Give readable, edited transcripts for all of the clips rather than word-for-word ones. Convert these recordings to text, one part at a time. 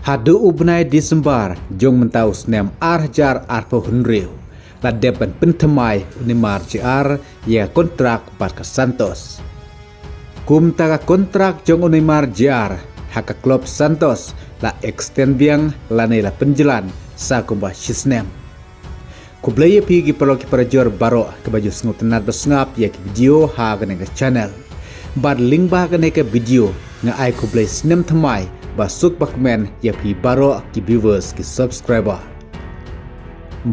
Hadu ubnai Desember jong mentaus nem arjar arpo hunriu. La depan pentemai unimar JR ya kontrak Barca Santos. Kum taga kontrak jong unimar JR haka klub Santos la extend biang la nela penjelan sa kumba shisnem. Kublaya pigi perloki perajor baro ke baju sengutenat besngap ya ke video ha ke channel. Bad link bah ke video nga ai kublay snem thamai basuk bakmen ya pi baro ki viewers ki subscriber.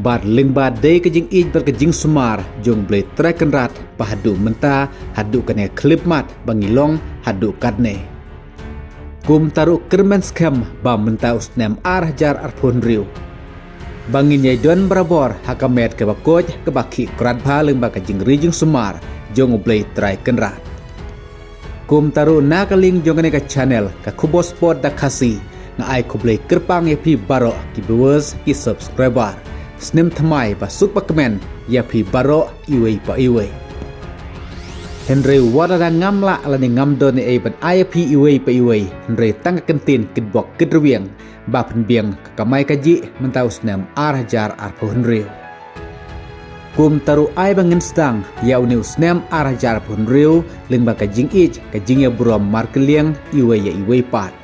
Bad link ba day ke jing ij ber ke jing sumar jong blay track rat pahadu menta hadu kene clip mat bangilong hadu kadne. Kum taru kermen scam ba menta usnem arjar arpun riu. Bangin yai don barabor hakamet ke bakoj ke baki krat ba leng ba ke jing rijing sumar jong blay track rat. Kum taru nakaling jong ke channel ka kubo sport da kasi nga ai kublay kerpang ya pi baro ki viewers ki subscriber. Snem thamai ba suk bakmen ya pi baro iwei pa iwei. Henry wadada ngamla alani ngamdo ni ai ban ai pi iwei pa iwei. Henry tang kentin kidbok kidruwiang ba penbiang kamai kaji mentau snem arjar arpo Henry. Kum taru ai bangin stang ya uni usnem arjar arpo Henry ling ba kajing ij kajing ya buram markeliang iwei ya iwei pat.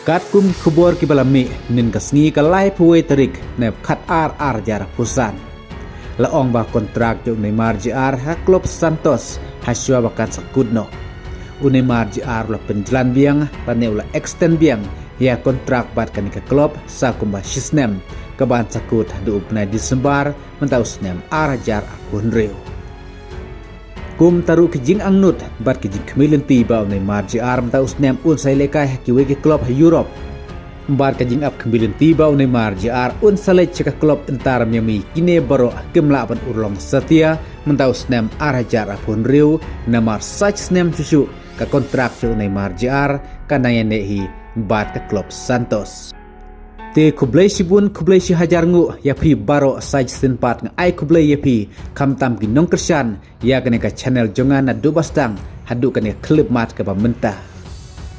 Kat kum kubor ki balami nin kasngi ka lai puwe tarik nep khat arjar pusan. Laong ba kontrak jong Neymar JR ha klub Santos haswa bakat sakudno. Neymar JR la penjalan biang pane ula extend biang ya kontrak bat kan ke klub sa kumba shisnem kaban sakut hadu upna Desember mentau snem arjar akunreu. Kum taru kijing angnut bat kijing kemilin tiba Neymar JR mentau snem unsai lekai kiwe ke klub Europe. Bar kajing ap kembilin tiba Neymar JR unsalai cekah klub entar Miami kini baru kemla ban urlong setia mentau snem arjar apun riu namar sach snem susu ka kontrak jo Neymar JR kanaya nehi bat ke klub Santos. Te kublai sibun kublai si hajar ngu ya pi baro sach senpat nga ai kublai ya pi kam tam ki nong kersan ya kene ka channel jongan na dubastang hadu kene klip mat ke pamenta.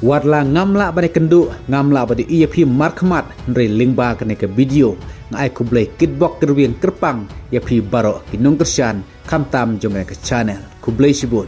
Warla ngamla bade kendu ngamla bade EFP markmat nre lingba kene ke video ngai kublai kitbok kerwien kerpang ya pi baro kinong kersan kam tam jong ke channel kublai sibun.